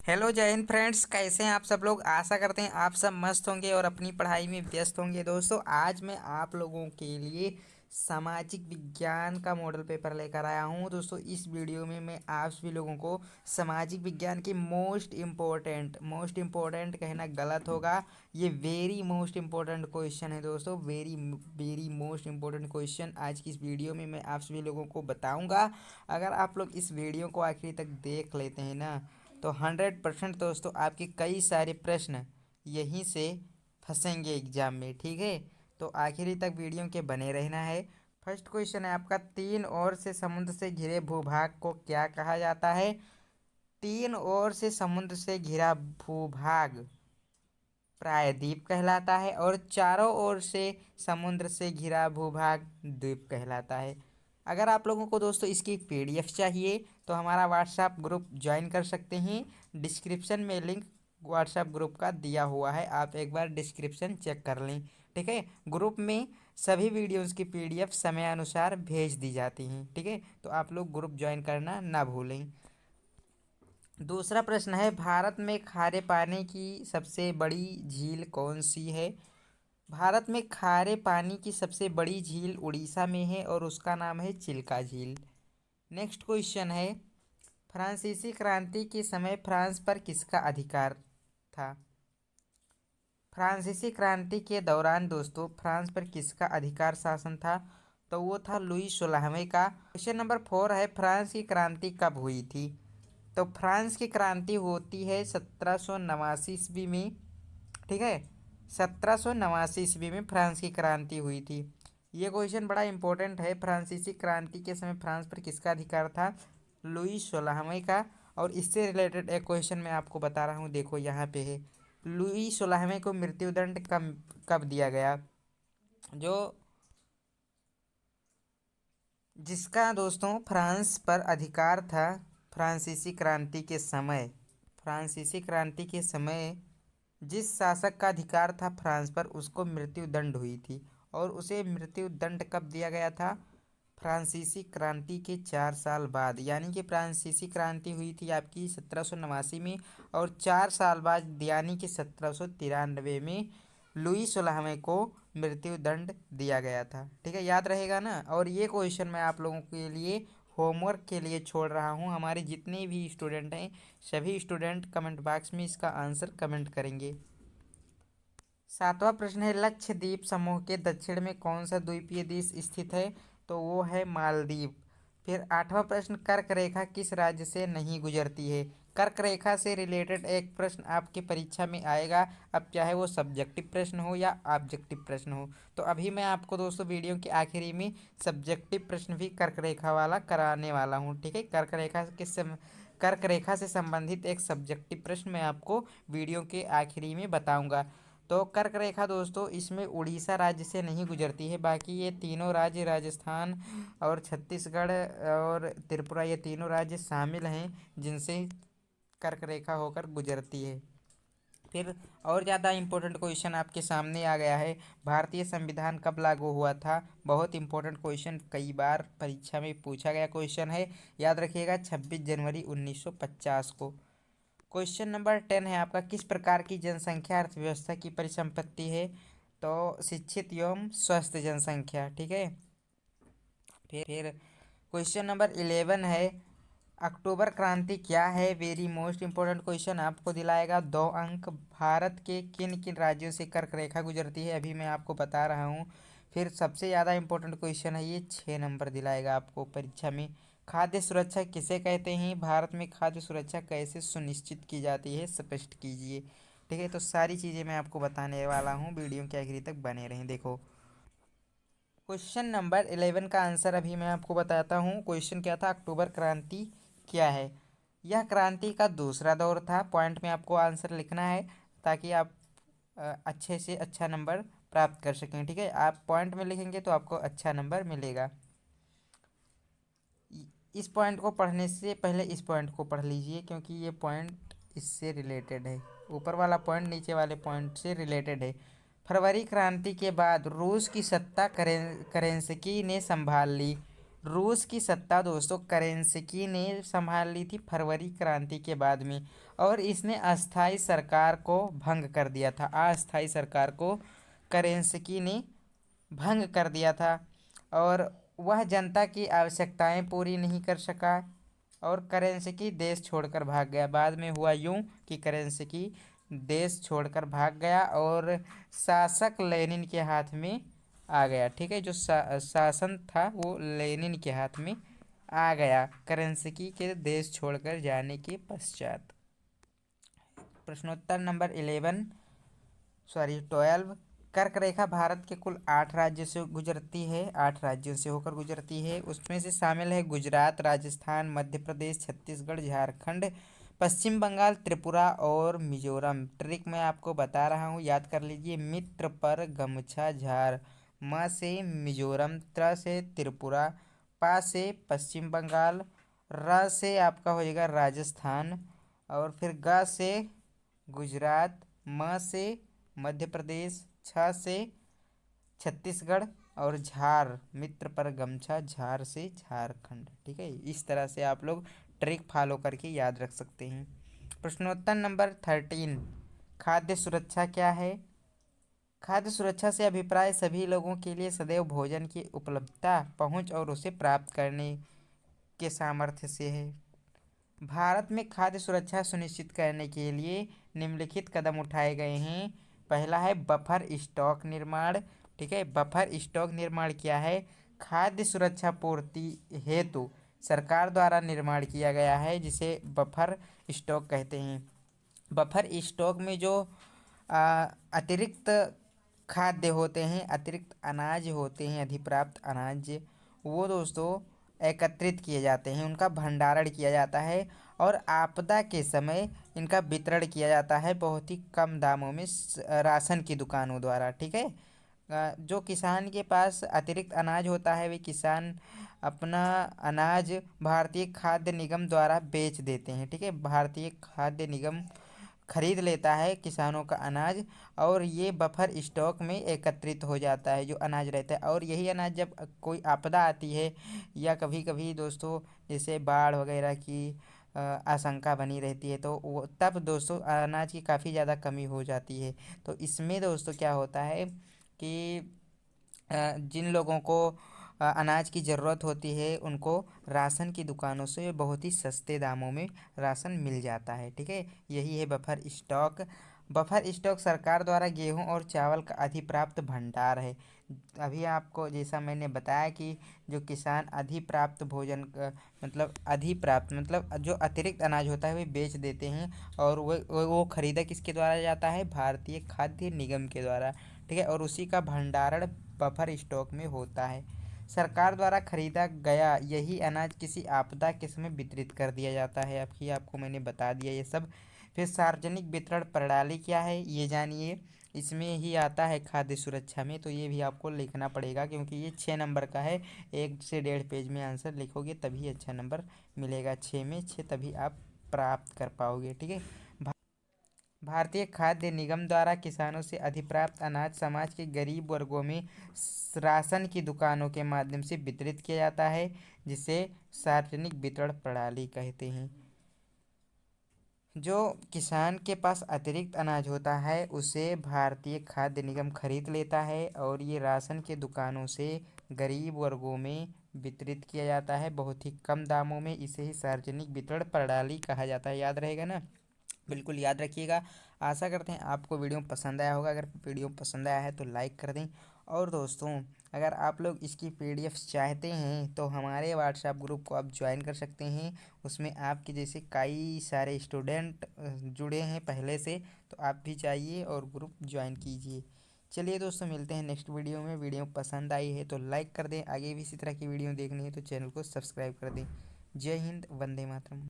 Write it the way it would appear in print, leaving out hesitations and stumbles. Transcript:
Hello जय Hind friends, कैसे हैं आप सब लोग। आशा करते हैं आप सब मस्त होंगे और अपनी पढ़ाई में व्यस्त होंगे। दोस्तों, आज मैं आप लोगों के लिए सामाजिक विज्ञान का मॉडल पेपर लेकर आया हूं। दोस्तों, इस वीडियो में मैं आप सभी लोगों को सामाजिक विज्ञान के मोस्ट इम्पोर्टेंट कहना गलत होगा, ये वेरी मोस्ट इम्पोर्टेंट क्वेश्चन है। दोस्तों, very very most important question आज की इस वीडियो में मैं आप सभी लोगों को बताऊंगा। अगर आप लोग इस वीडियो को आखिरी तक देख लेते हैं ना, तो 100% दोस्तों आपके कई सारे प्रश्न यहीं से फंसेंगे एग्जाम में। ठीक है, तो आखिरी तक वीडियो के बने रहना है। फर्स्ट क्वेश्चन है आपका, तीन ओर से समुद्र से घिरे भूभाग को क्या कहा जाता है। तीन ओर से समुद्र से घिरा भूभाग प्रायद्वीप कहलाता है और चारों ओर से समुद्र से घिरा भूभाग द्वीप कहलाता है। अगर आप लोगों को दोस्तों इसकी पीडीएफ चाहिए तो हमारा व्हाट्सएप ग्रुप ज्वाइन कर सकते हैं। डिस्क्रिप्शन में लिंक व्हाट्सएप ग्रुप का दिया हुआ है, आप एक बार डिस्क्रिप्शन चेक कर लें। ठीक है, ग्रुप में सभी वीडियोज़ की पीडीएफ समयानुसार भेज दी जाती हैं। ठीक है, तो आप लोग ग्रुप ज्वाइन करना ना भूलें। दूसरा प्रश्न है, भारत में खारे पानी की सबसे बड़ी झील कौन सी है। भारत में खारे पानी की सबसे बड़ी झील उड़ीसा में है और उसका नाम है चिल्का झील। नेक्स्ट क्वेश्चन है, फ्रांसीसी क्रांति के समय फ्रांस पर किसका अधिकार था। फ्रांसीसी क्रांति के दौरान दोस्तों फ्रांस पर किसका अधिकार शासन था, तो वो था लुई 16वें का। क्वेश्चन नंबर 4 है, फ्रांस की क्रांति कब हुई थी। तो फ्रांस की क्रांति होती है 1789 ईस्वी में। ठीक है, 1789 ईस्वी में फ्रांस की क्रांति हुई थी। ये क्वेश्चन बड़ा इंपॉर्टेंट है। फ्रांसीसी क्रांति के समय फ्रांस पर किसका अधिकार था, लुई 16वें का। और इससे रिलेटेड एक क्वेश्चन मैं आपको बता रहा हूँ, देखो यहाँ पे है, लुई 16वें को मृत्युदंड कब कब दिया गया। जो जिसका दोस्तों फ्रांस पर अधिकार था फ्रांसीसी क्रांति के समय, फ्रांसीसी क्रांति के समय जिस शासक का अधिकार था फ्रांस पर, उसको मृत्युदंड हुई थी। और उसे मृत्युदंड कब दिया गया था, फ्रांसीसी क्रांति के 4 साल बाद। यानी कि फ्रांसीसी क्रांति हुई थी आपकी 1789 में, और 4 साल बाद यानी कि 1793 में लुई 16वें को मृत्युदंड दिया गया था। ठीक है, याद रहेगा ना। और ये क्वेश्चन मैं आप लोगों के लिए होमवर्क के लिए छोड़ रहा हूँ। हमारे जितने भी स्टूडेंट हैं सभी स्टूडेंट कमेंट बॉक्स में इसका आंसर कमेंट करेंगे। सातवां प्रश्न है, लक्षद्वीप समूह के दक्षिण में कौन सा द्वीपीय देश स्थित है, तो वो है मालदीव। फिर आठवां प्रश्न, कर्क रेखा किस राज्य से नहीं गुजरती है। कर्क रेखा से रिलेटेड एक प्रश्न आपके परीक्षा में आएगा, अब चाहे वो सब्जेक्टिव प्रश्न हो या ऑब्जेक्टिव प्रश्न हो। तो अभी मैं आपको दोस्तों वीडियो के आखिरी में सब्जेक्टिव प्रश्न भी कर्क रेखा वाला कराने वाला हूँ। ठीक है, कर्क रेखा से संबंधित एक सब्जेक्टिव प्रश्न मैं आपको वीडियो के आखिरी में बताऊंगा। तो कर्क रेखा दोस्तों इसमें उड़ीसा राज्य से नहीं गुजरती है, बाकी ये तीनों राज्य राजस्थान और छत्तीसगढ़ और त्रिपुरा, ये तीनों राज्य शामिल हैं जिनसे कर्क रेखा होकर गुजरती है। फिर और ज़्यादा इम्पोर्टेंट क्वेश्चन आपके सामने आ गया है, भारतीय संविधान कब लागू हुआ था। बहुत इंपॉर्टेंट क्वेश्चन, कई बार परीक्षा में पूछा गया क्वेश्चन है, याद रखिएगा 26 जनवरी 1950 को। क्वेश्चन नंबर 10 है आपका, किस प्रकार की जनसंख्या अर्थव्यवस्था की परिसंपत्ति है, तो शिक्षित एवं स्वस्थ जनसंख्या। ठीक है, फिर क्वेश्चन नंबर 11 है, अक्टूबर क्रांति क्या है। वेरी मोस्ट इंपॉर्टेंट क्वेश्चन, आपको दिलाएगा 2 अंक। भारत के किन किन राज्यों से कर्क रेखा गुजरती है, अभी मैं आपको बता रहा हूँ। फिर सबसे ज़्यादा इंपॉर्टेंट क्वेश्चन है, ये 6 नंबर दिलाएगा आपको परीक्षा में। खाद्य सुरक्षा किसे कहते हैं, भारत में खाद्य सुरक्षा कैसे सुनिश्चित की जाती है, स्पष्ट कीजिए। ठीक है, तो सारी चीज़ें मैं आपको बताने वाला हूँ, वीडियो के आखिरी तक बने रहें। देखो, क्वेश्चन नंबर 11 का आंसर अभी मैं आपको बताता हूँ। क्वेश्चन क्या था, अक्टूबर क्रांति क्या है। यह क्रांति का दूसरा दौर था। पॉइंट में आपको आंसर लिखना है ताकि आप अच्छे से अच्छा नंबर प्राप्त कर सकें। ठीक है, आप पॉइंट में लिखेंगे तो आपको अच्छा नंबर मिलेगा। इस पॉइंट को पढ़ने से पहले इस पॉइंट को पढ़ लीजिए, क्योंकि ये पॉइंट इससे रिलेटेड है। ऊपर वाला पॉइंट नीचे वाले पॉइंट से रिलेटेड है। फरवरी क्रांति के बाद रूस की सत्ता करेंस्की ने संभाल ली। रूस की सत्ता दोस्तों केरेंस्की ने संभाल ली थी फरवरी क्रांति के बाद में, और इसने अस्थाई सरकार को भंग कर दिया था। अस्थाई सरकार को केरेंस्की ने भंग कर दिया था, और वह जनता की आवश्यकताएं पूरी नहीं कर सका, और केरेंस्की देश छोड़कर भाग गया। बाद में हुआ यूं कि केरेंस्की देश छोड़कर भाग गया और शासक लेनिन के हाथ में आ गया। ठीक है, जो शासन था वो लेनिन के हाथ में आ गया केरेंस्की के देश छोड़कर जाने के पश्चात। प्रश्नोत्तर नंबर 12। कर्क रेखा भारत के कुल 8 राज्यों से गुजरती है, 8 राज्यों से होकर गुजरती है। उसमें से शामिल है गुजरात, राजस्थान, मध्य प्रदेश, छत्तीसगढ़, झारखंड, पश्चिम बंगाल, त्रिपुरा और मिजोरम। ट्रिक मैं आपको बता रहा हूँ, याद कर लीजिए। मित्र पर गमछा झार, म से मिजोरम, त्र से त्रिपुरा, पा से पश्चिम बंगाल, र से आपका हो जाएगा राजस्थान, और फिर ग से गुजरात, म से मध्य प्रदेश, छ से छत्तीसगढ़, और झार, मित्र पर गमछा, झार से झारखंड। ठीक है, इस तरह से आप लोग ट्रिक फॉलो करके याद रख सकते हैं। प्रश्नोत्तर नंबर 13। खाद्य सुरक्षा क्या है? खाद्य सुरक्षा से अभिप्राय सभी लोगों के लिए सदैव भोजन की उपलब्धता, पहुंच और उसे प्राप्त करने के सामर्थ्य से है। भारत में खाद्य सुरक्षा सुनिश्चित करने के लिए निम्नलिखित कदम उठाए गए हैं। पहला है बफर स्टॉक निर्माण। ठीक है, बफर स्टॉक निर्माण क्या है? खाद्य सुरक्षा पूर्ति हेतु सरकार द्वारा निर्माण किया गया है, जिसे बफर स्टॉक कहते हैं। बफर स्टॉक में जो अतिरिक्त खाद्य होते हैं, अतिरिक्त अनाज होते हैं, अधिप्राप्त अनाज, वो दोस्तों एकत्रित किए जाते हैं, उनका भंडारण किया जाता है, और आपदा के समय इनका वितरण किया जाता है बहुत ही कम दामों में राशन की दुकानों द्वारा। ठीक है, जो किसान के पास अतिरिक्त अनाज होता है वे किसान अपना अनाज भारतीय खाद्य निगम द्वारा बेच देते हैं। ठीक है, भारतीय खाद्य निगम खरीद लेता है किसानों का अनाज, और ये बफर स्टॉक में एकत्रित हो जाता है जो अनाज रहता है। और यही अनाज जब कोई आपदा आती है, या कभी कभी दोस्तों जैसे बाढ़ वगैरह की आशंका बनी रहती है, तो वो तब दोस्तों अनाज की काफ़ी ज़्यादा कमी हो जाती है। तो इसमें दोस्तों क्या होता है कि जिन लोगों को अनाज की ज़रूरत होती है, उनको राशन की दुकानों से बहुत ही सस्ते दामों में राशन मिल जाता है। ठीक है, यही है बफर स्टॉक। बफर स्टॉक सरकार द्वारा गेहूं और चावल का अधिप्राप्त भंडार है। अभी आपको जैसा मैंने बताया कि जो किसान अधिप्राप्त भोजन मतलब अधिप्राप्त मतलब जो अतिरिक्त अनाज होता है वे बेच देते हैं, और वो खरीदा किसके द्वारा जाता है? भारतीय खाद्य निगम के द्वारा। ठीक है, और उसी का भंडारण बफर स्टॉक में होता है। सरकार द्वारा खरीदा गया यही अनाज किसी आपदा के समय वितरित कर दिया जाता है। आपको मैंने बता दिया ये सब। फिर सार्वजनिक वितरण प्रणाली क्या है ये जानिए। इसमें ही आता है खाद्य सुरक्षा में, तो ये भी आपको लिखना पड़ेगा क्योंकि ये 6 नंबर का है। 1 से 1.5 पेज में आंसर लिखोगे तभी अच्छा नंबर मिलेगा। 6 में 6 तभी आप प्राप्त कर पाओगे। ठीक है, भारतीय खाद्य निगम द्वारा किसानों से अधिप्राप्त अनाज समाज के गरीब वर्गों में राशन की दुकानों के माध्यम से वितरित किया जाता है, जिसे सार्वजनिक वितरण प्रणाली कहते हैं। जो किसान के पास अतिरिक्त अनाज होता है उसे भारतीय खाद्य निगम खरीद लेता है, और ये राशन के दुकानों से गरीब वर्गों में वितरित किया जाता है बहुत ही कम दामों में। इसे ही सार्वजनिक वितरण प्रणाली कहा जाता है। याद रहेगा ना? बिल्कुल याद रखिएगा। आशा करते हैं आपको वीडियो पसंद आया होगा। अगर वीडियो पसंद आया है तो लाइक कर दें, और दोस्तों अगर आप लोग इसकी पीडीएफ चाहते हैं तो हमारे व्हाट्सएप ग्रुप को आप ज्वाइन कर सकते हैं। उसमें आपके जैसे कई सारे स्टूडेंट जुड़े हैं पहले से, तो आप भी जाइए और ग्रुप ज्वाइन कीजिए। चलिए दोस्तों, मिलते हैं नेक्स्ट वीडियो में। वीडियो पसंद आई है तो लाइक कर दें, आगे भी इसी तरह की वीडियो देखनी है तो चैनल को सब्सक्राइब कर दें। जय हिंद, वंदे मातरम।